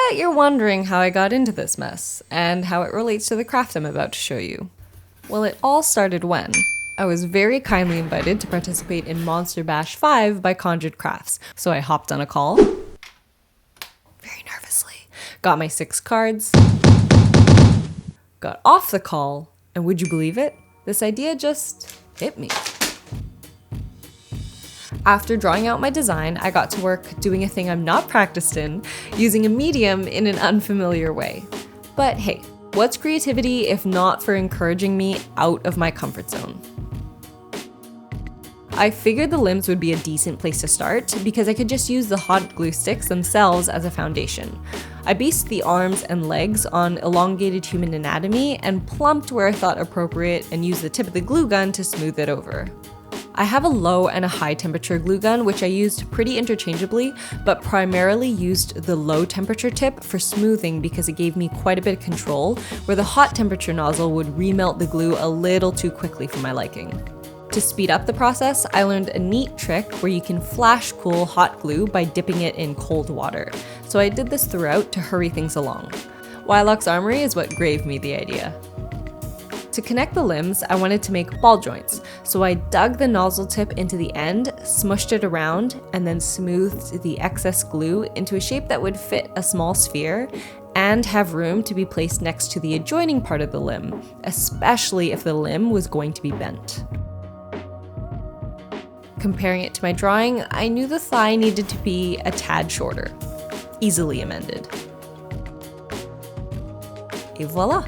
bet you're wondering how I got into this mess, and how it relates to the craft I'm about to show you. Well, it all started when I was very kindly invited to participate in Monster Bash 5 by Conjured Crafts, so I hopped on a call, very nervously, got my 6 cards, got off the call, and would you believe it? This idea just hit me. After drawing out my design, I got to work doing a thing I'm not practiced in, using a medium in an unfamiliar way. But hey, what's creativity if not for encouraging me out of my comfort zone? I figured the limbs would be a decent place to start because I could just use the hot glue sticks themselves as a foundation. I based the arms and legs on elongated human anatomy and plumped where I thought appropriate and used the tip of the glue gun to smooth it over. I have a low and a high temperature glue gun, which I used pretty interchangeably, but primarily used the low temperature tip for smoothing because it gave me quite a bit of control, where the hot temperature nozzle would remelt the glue a little too quickly for my liking. To speed up the process, I learned a neat trick where you can flash cool hot glue by dipping it in cold water. So I did this throughout to hurry things along. Wylock's Armory is what gave me the idea. To connect the limbs, I wanted to make ball joints, so I dug the nozzle tip into the end, smushed it around, and then smoothed the excess glue into a shape that would fit a small sphere and have room to be placed next to the adjoining part of the limb, especially if the limb was going to be bent. Comparing it to my drawing, I knew the thigh needed to be a tad shorter. Easily amended. Et voila!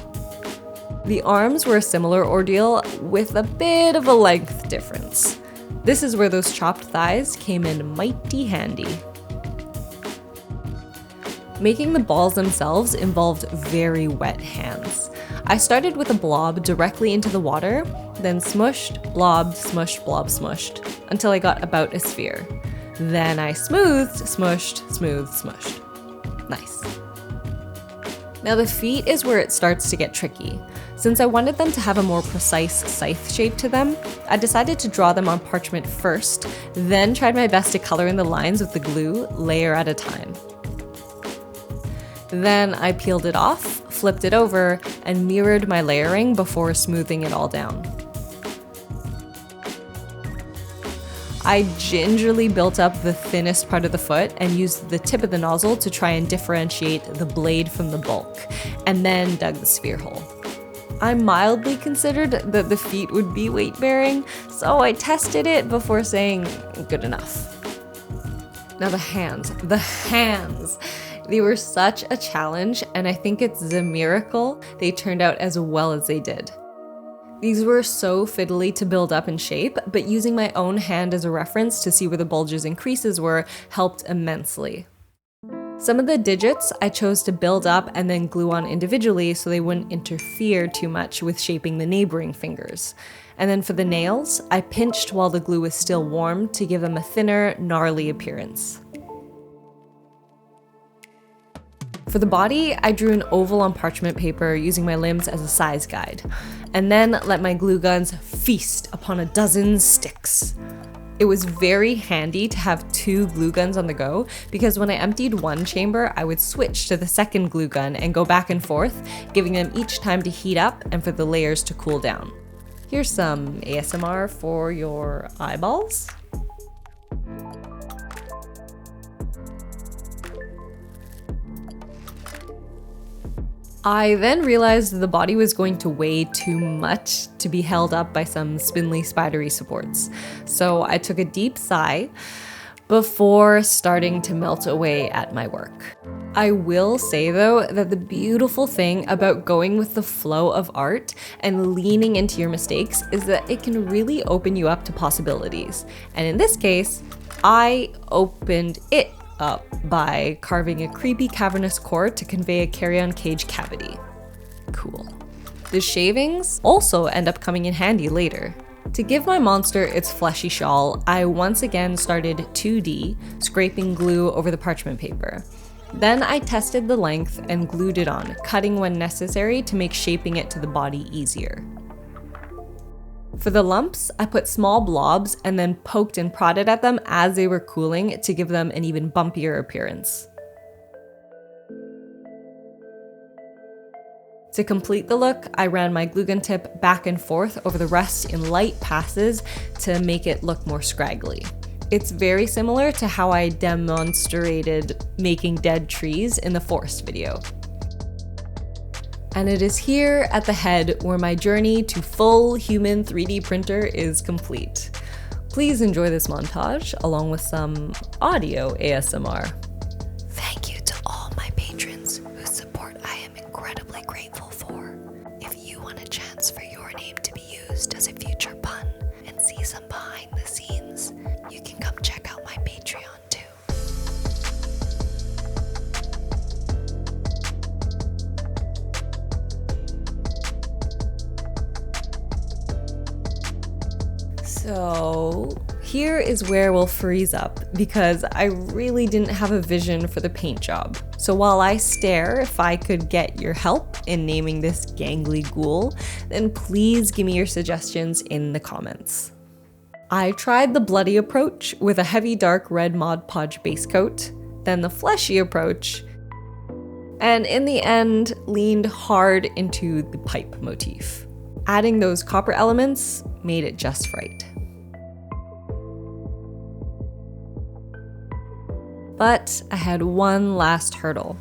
The arms were a similar ordeal with a bit of a length difference. This is where those chopped thighs came in mighty handy. Making the balls themselves involved very wet hands. I started with a blob directly into the water, then smushed, blobbed, smushed, blob, smushed, until I got about a sphere. Then I smoothed, smushed, smoothed, smushed. Nice. Now the feet is where it starts to get tricky. Since I wanted them to have a more precise scythe shape to them, I decided to draw them on parchment first, then tried my best to color in the lines with the glue, layer at a time. Then I peeled it off, flipped it over, and mirrored my layering before smoothing it all down. I gingerly built up the thinnest part of the foot and used the tip of the nozzle to try and differentiate the blade from the bulk, and then dug the sphere hole. I mildly considered that the feet would be weight-bearing, so I tested it before saying good enough. Now the hands. They were such a challenge, and I think it's a miracle they turned out as well as they did. These were so fiddly to build up and shape, but using my own hand as a reference to see where the bulges and creases were helped immensely. Some of the digits I chose to build up and then glue on individually so they wouldn't interfere too much with shaping the neighboring fingers. And then for the nails, I pinched while the glue was still warm to give them a thinner, gnarly appearance. For the body, I drew an oval on parchment paper using my limbs as a size guide, and then let my glue guns feast upon a dozen sticks. It was very handy to have 2 glue guns on the go because when I emptied one chamber, I would switch to the second glue gun and go back and forth, giving them each time to heat up and for the layers to cool down. Here's some ASMR for your eyeballs. I then realized the body was going to weigh too much to be held up by some spindly, spidery supports. So I took a deep sigh before starting to melt away at my work. I will say though that the beautiful thing about going with the flow of art and leaning into your mistakes is that it can really open you up to possibilities. And in this case, I opened it up by carving a creepy cavernous core to convey a carry-on cage cavity. Cool. The shavings also end up coming in handy later. To give my monster its fleshy shawl, I once again started 2D, scraping glue over the parchment paper. Then I tested the length and glued it on, cutting when necessary to make shaping it to the body easier. For the lumps, I put small blobs and then poked and prodded at them as they were cooling to give them an even bumpier appearance. To complete the look, I ran my glue gun tip back and forth over the rest in light passes to make it look more scraggly. It's very similar to how I demonstrated making dead trees in the forest video. And it is here at the head where my journey to full human 3D printer is complete. Please enjoy this montage along with some audio ASMR. Thank you to all my patrons whose support I am incredibly grateful for. If you want a chance for your name to be used as a future pun and see some behind the scenes, you can come check out my Patreon too. So here is where we'll freeze up because I really didn't have a vision for the paint job. So while I stare if I could get your help in naming this gangly ghoul, then please give me your suggestions in the comments. I tried the bloody approach with a heavy dark red Mod Podge base coat, then the fleshy approach, and in the end leaned hard into the pipe motif. Adding those copper elements made it just right. But I had one last hurdle.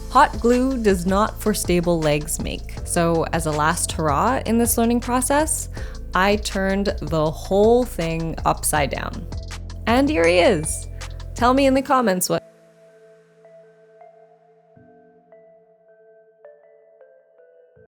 Hot glue does not for stable legs make, so as a last hurrah in this learning process, I turned the whole thing upside down. And here he is. Tell me in the comments what